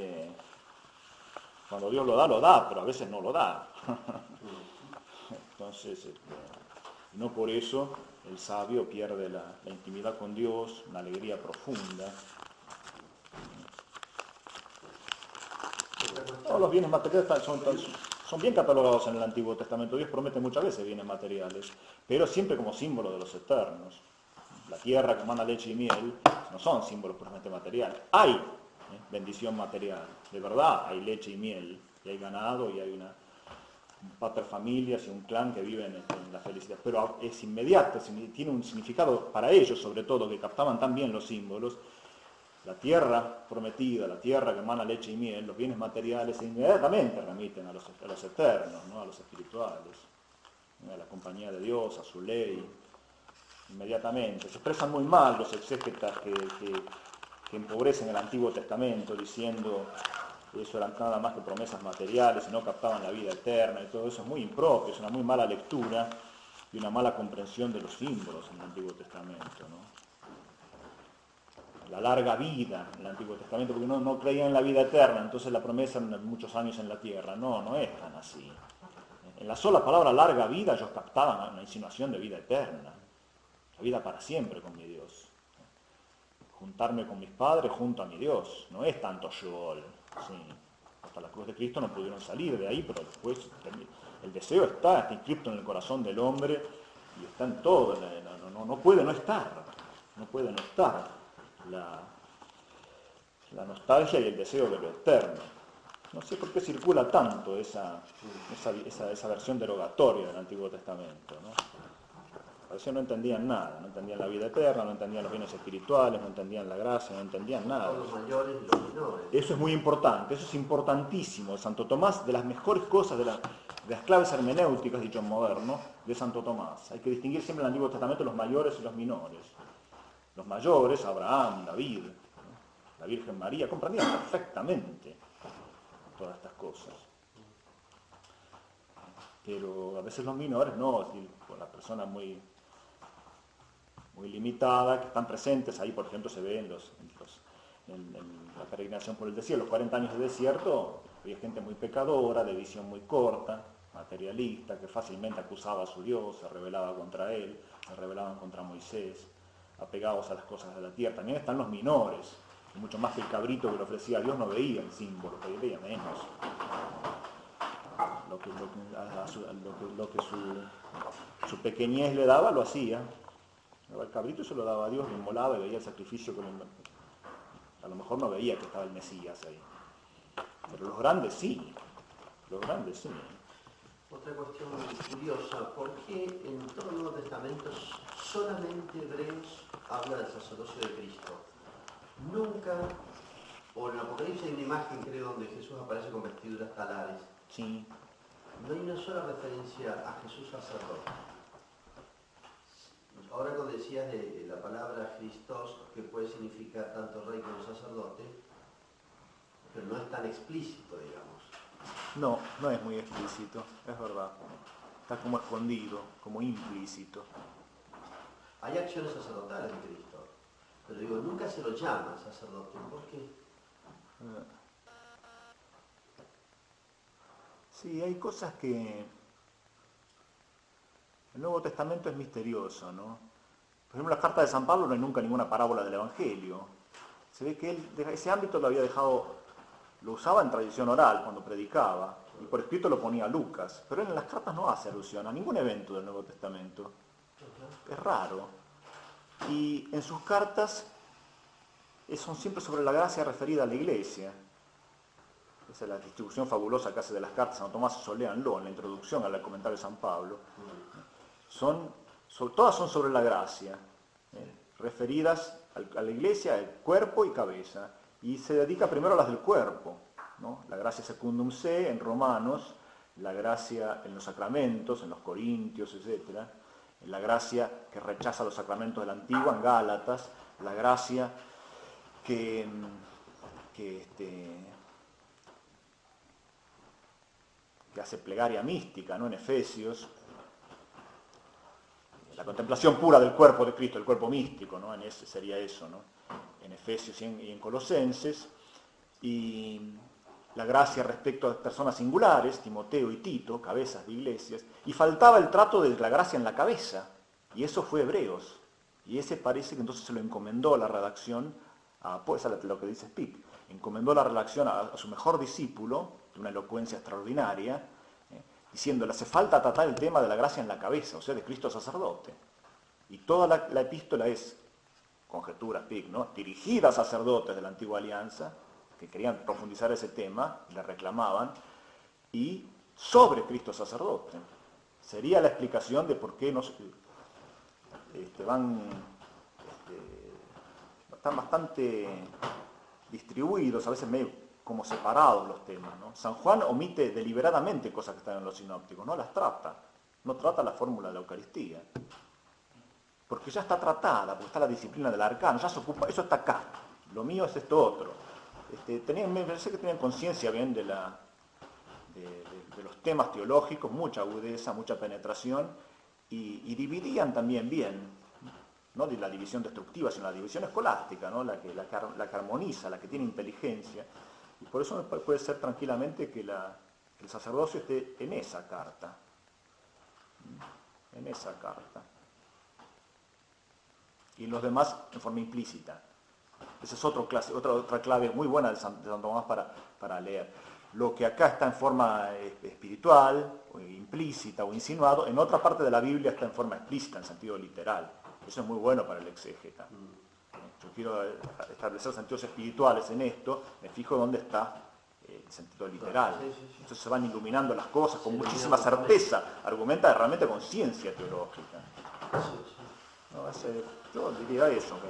cuando Dios lo da, pero a veces no lo da. Entonces, no por eso el sabio pierde la intimidad con Dios, una alegría profunda. Todos los bienes materiales son bien catalogados en el Antiguo Testamento. Dios promete muchas veces bienes materiales, pero siempre como símbolo de los eternos. La tierra que manda leche y miel no son símbolos puramente materiales. Hay bendición material. De verdad hay leche y miel, y hay ganado, y hay un paterfamilias y un clan que viven en la felicidad. Pero es inmediato, tiene un significado para ellos, sobre todo, que captaban tan bien los símbolos. La tierra prometida, la tierra que emana leche y miel, los bienes materiales, inmediatamente remiten a los eternos, ¿no? A los espirituales, a la compañía de Dios, a su ley, inmediatamente. Se expresan muy mal los exégetas que empobrecen el Antiguo Testamento diciendo que eso eran nada más que promesas materiales y no captaban la vida eterna, y todo eso es muy impropio, es una muy mala lectura y una mala comprensión de los símbolos en el Antiguo Testamento, ¿no? La larga vida en el Antiguo Testamento, porque no creían en la vida eterna, entonces la promesa eran muchos años en la tierra. No es tan así. En la sola palabra larga vida ellos captaban una insinuación de vida eterna, la vida para siempre con mi Dios. Juntarme con mis padres junto a mi Dios, no es tanto Sheol, sí. Hasta la cruz de Cristo no pudieron salir de ahí, pero después el deseo está inscrito en el corazón del hombre y está en todo, no puede no estar, no puede no estar la nostalgia y el deseo de lo eterno. No sé por qué circula tanto esa versión derogatoria del Antiguo Testamento, ¿no? Parece que no entendían nada, no entendían la vida eterna, no entendían los bienes espirituales, no entendían la gracia, no entendían nada. Los mayores y los menores. Eso es muy importante, eso es importantísimo. Santo Tomás, de las mejores cosas, de las claves hermenéuticas, dicho en moderno, de Santo Tomás. Hay que distinguir siempre en el Antiguo Testamento los mayores y los menores. Los mayores, Abraham, David, ¿no? La Virgen María, comprendían perfectamente todas estas cosas. Pero a veces los menores no, es decir, con la persona muy limitada, que están presentes ahí, por ejemplo, se ve en la peregrinación por el desierto, los 40 años de desierto, había gente muy pecadora, de visión muy corta, materialista, que fácilmente acusaba a su Dios, se rebelaba contra él, se rebelaban contra Moisés, apegados a las cosas de la tierra. También están los menores, que mucho más que el cabrito que le ofrecía a Dios no veía el símbolo, que veía menos. Lo que su pequeñez le daba, lo hacía. El cabrito se lo daba a Dios, lo inmolaba y veía el sacrificio que a lo mejor no veía que estaba el Mesías ahí. Pero los grandes sí, los grandes sí. Otra cuestión curiosa, ¿por qué en todo el Nuevo Testamento solamente Hebreos habla del sacerdocio de Cristo? Nunca, o en el Apocalipsis hay una imagen, creo, donde Jesús aparece con vestiduras talares. Sí. No hay una sola referencia a Jesús sacerdote. Ahora cuando decías de la palabra Christos, que puede significar tanto rey como sacerdote, pero no es tan explícito, digamos. No es muy explícito, es verdad. Está como escondido, como implícito. Hay acciones sacerdotales de Cristo, pero digo, nunca se lo llama sacerdote. ¿Por qué? Sí, hay cosas que... El Nuevo Testamento es misterioso, ¿no? Por ejemplo, en la carta de San Pablo no hay nunca ninguna parábola del Evangelio. Se ve que él ese ámbito lo había dejado, lo usaba en tradición oral cuando predicaba, y por escrito lo ponía Lucas, pero él en las cartas no hace alusión a ningún evento del Nuevo Testamento. Es raro. Y en sus cartas son siempre sobre la gracia referida a la Iglesia. Esa es la distribución fabulosa que hace de las cartas San Tomás, eso léanlo en la introducción al comentario de San Pablo. Todas son sobre la gracia, referidas a la Iglesia, el cuerpo y cabeza, y se dedica primero a las del cuerpo, ¿no? La gracia secundum se en Romanos, la gracia en los sacramentos, en los Corintios, etc. La gracia que rechaza los sacramentos de la Antigua en Gálatas, la gracia que hace plegaria mística, ¿no? En Efesios. La contemplación pura del cuerpo de Cristo, el cuerpo místico, ¿no? Sería eso, ¿no? En Efesios y en Colosenses. Y la gracia respecto a personas singulares, Timoteo y Tito, cabezas de iglesias. Y faltaba el trato de la gracia en la cabeza. Y eso fue Hebreos. Y ese parece que entonces se lo encomendó la redacción, pues a lo que dice Spick, encomendó la redacción a su mejor discípulo, de una elocuencia extraordinaria, diciéndole, hace falta tratar el tema de la gracia en la cabeza, o sea, de Cristo sacerdote. Y toda la epístola es, conjetura Spick, ¿no?, dirigida a sacerdotes de la antigua alianza, que querían profundizar ese tema, le reclamaban, y sobre Cristo sacerdote. Sería la explicación de por qué están bastante distribuidos, a veces medio como separados los temas, ¿no? San Juan omite deliberadamente cosas que están en los sinópticos, no las trata, no trata la fórmula de la Eucaristía, porque ya está tratada, porque está la disciplina del arcano, ya se ocupa, eso está acá, lo mío es esto otro. Me parece que tenían conciencia bien de los temas teológicos, mucha agudeza, mucha penetración, y dividían también bien, no de la división destructiva, sino la división escolástica, ¿no? la que armoniza, la que tiene inteligencia, y por eso puede ser tranquilamente que el sacerdocio esté en esa carta, y los demás en forma implícita. Esa es otra clave muy buena de Santo Tomás para leer. Lo que acá está en forma espiritual, o implícita o insinuado, en otra parte de la Biblia está en forma explícita, en sentido literal. Eso es muy bueno para el exégeta. Yo quiero establecer sentidos espirituales en esto, me fijo dónde está el sentido literal. Entonces se van iluminando las cosas con muchísima certeza, argumenta realmente con ciencia teológica. No, yo diría eso. Que,